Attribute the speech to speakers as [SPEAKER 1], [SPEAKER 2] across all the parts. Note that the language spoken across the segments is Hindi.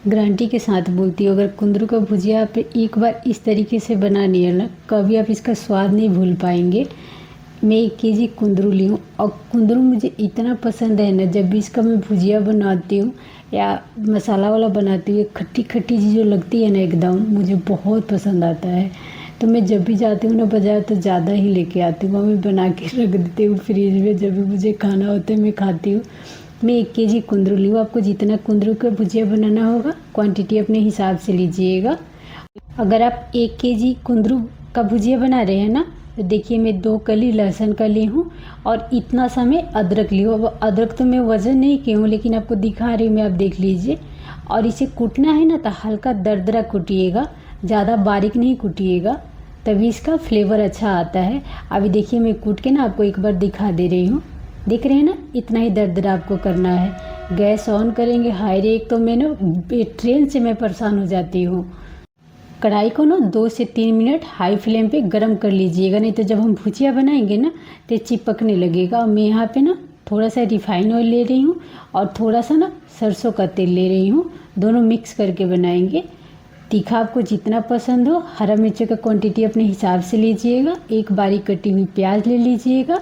[SPEAKER 1] गारंटी के साथ बोलती हूँ, अगर कुंदरू का भुजिया आप एक बार इस तरीके से बनानी है ना, कभी आप इसका स्वाद नहीं भूल पाएंगे। मैं 1 केजी कुंदरू ली हूँ और कुंदरू मुझे इतना पसंद है ना, जब भी इसका मैं भुजिया बनाती हूँ या मसाला वाला बनाती हूँ, खट्टी खट्टी चीज़ जो लगती है ना एकदम, मुझे बहुत पसंद आता है। तो मैं जब भी जाती हूँ ना बाज़ार तो ज़्यादा ही लेके आती हूँ, मैं बना के रख देती हूँ फ्रिज में, जब भी मुझे खाना होता है मैं खाती हूँ। मैं 1 केजी कुंदरू ली हूँ। आपको जितना कुंदरू का भुजिया बनाना होगा क्वांटिटी अपने हिसाब से लीजिएगा। अगर आप 1 केजी कुंदरू का भुजिया बना रहे हैं ना, तो देखिए मैं 2 कली लहसुन का ली हूँ और इतना सा मैं अदरक ली हूँ। अब अदरक तो मैं वज़न नहीं की हूँ, लेकिन आपको दिखा रही हूँ मैं, आप देख लीजिए। और इसे कूटना है ना तो हल्का दरदरा कूटिएगा, ज़्यादा बारीक नहीं कूटिएगा, तभी इसका फ्लेवर अच्छा आता है। अभी देखिए मैं कूट के ना आपको एक बार दिखा दे रही हूँ। देख रहे हैं ना, इतना ही दरदरा आपको करना है। गैस ऑन करेंगे हाई रे, एक तो मैं ना ट्रेन से मैं परेशान हो जाती हूँ। कढ़ाई को ना 2 से 3 मिनट हाई फ्लेम पे गरम कर लीजिएगा, नहीं तो जब हम भुजिया बनाएंगे ना तो चिपकने लगेगा। और मैं यहाँ पे ना थोड़ा सा रिफाइन ऑयल ले रही हूँ और थोड़ा सा ना सरसों का तेल ले रही हूँ, दोनों मिक्स करके बनाएंगे। तीखा आपको जितना पसंद हो, हरा मिर्च का क्वांटिटी अपने हिसाब से लीजिएगा। एक बारीक कटी हुई प्याज ले लीजिएगा।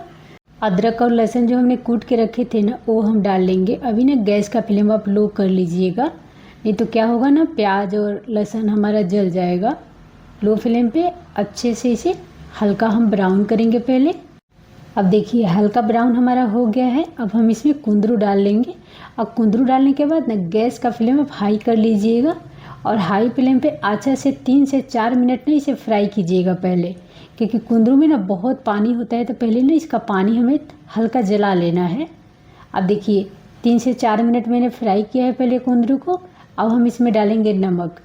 [SPEAKER 1] अदरक और लहसुन जो हमने कूट के रखे थे ना, वो हम डाल लेंगे। अभी ना गैस का फ्लेम आप लो कर लीजिएगा, नहीं तो क्या होगा ना, प्याज और लहसुन हमारा जल जाएगा। लो फ्लेम पे अच्छे से इसे हल्का हम ब्राउन करेंगे पहले। अब देखिए हल्का ब्राउन हमारा हो गया है। अब हम इसमें कुंदरू डाल लेंगे और कुंदरू डालने के बाद ना गैस का फ्लेम आप हाई कर लीजिएगा और हाई फ्लेम पे अच्छा से 3 से 4 मिनट ना इसे फ्राई कीजिएगा पहले, क्योंकि कुंदरू में ना बहुत पानी होता है, तो पहले ना इसका पानी हमें हल्का जला लेना है। अब देखिए 3 से 4 मिनट मैंने फ्राई किया है पहले कुंदरू को। अब हम इसमें डालेंगे नमक।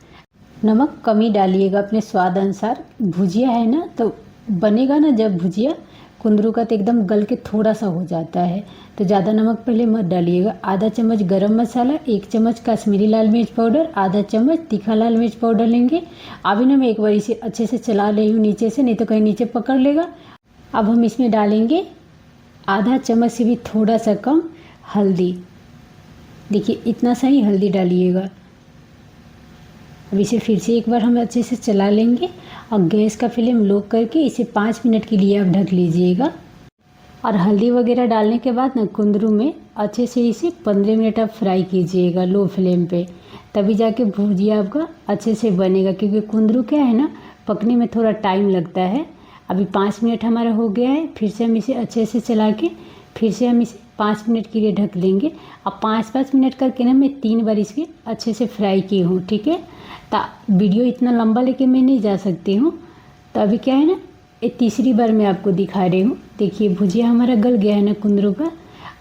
[SPEAKER 1] नमक कम ही डालिएगा अपने स्वाद अनुसार। भुजिया है ना, तो बनेगा ना जब भुजिया कुंदरू का, तो एकदम गल के थोड़ा सा हो जाता है, तो ज़्यादा नमक पहले मत डालिएगा। आधा चम्मच गरम मसाला, 1 चम्मच कश्मीरी लाल मिर्च पाउडर, आधा चम्मच तीखा लाल मिर्च पाउडर लेंगे। अभी ना मैं एक बार इसे अच्छे से चला रही हूँ नीचे से, नहीं तो कहीं नीचे पकड़ लेगा। अब हम इसमें डालेंगे आधा चम्मच से भी थोड़ा सा कम हल्दी। देखिए इतना सा ही हल्दी डालिएगा। अब इसे फिर से एक बार हम अच्छे से चला लेंगे और गैस का फ्लेम लो करके इसे 5 मिनट के लिए आप ढक लीजिएगा। और हल्दी वगैरह डालने के बाद ना कुंदरू में अच्छे से इसे 15 मिनट आप फ्राई कीजिएगा लो फ्लेम पे, तभी जाके भुजिया आपका अच्छे से बनेगा, क्योंकि कुंदरू क्या है ना, पकने में थोड़ा टाइम लगता है। अभी 5 मिनट हमारा हो गया है। फिर से हम इसे अच्छे से चला के फिर से हम इसे 5 मिनट के लिए ढक देंगे। अब 5-5 मिनट करके ना मैं 3 बार इसके अच्छे से फ्राई की हूँ, ठीक है। वीडियो इतना लंबा लेके मैं नहीं जा सकती हूँ, तो अभी क्या है ना, ये तीसरी बार मैं आपको दिखा रही हूँ। देखिए भुजिया हमारा गल गया है ना कुंदरू का।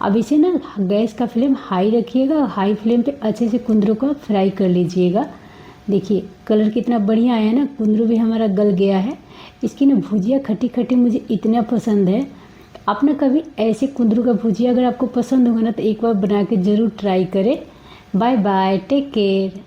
[SPEAKER 1] अब इसे ना गैस का फ्लेम हाई रखिएगा, हाई फ्लेम पे अच्छे से कुंदरू को फ्राई कर लीजिएगा। देखिए कलर कितना बढ़िया आया है ना, कुंदरू भी हमारा गल गया है। इसकी ना भुजिया खट्टी खट्टी मुझे इतना पसंद है। आप ना कभी ऐसे कुंदरू का भुजिया अगर आपको पसंद होगा ना, तो एक बार बना के ज़रूर ट्राई करें। Bye bye, take care.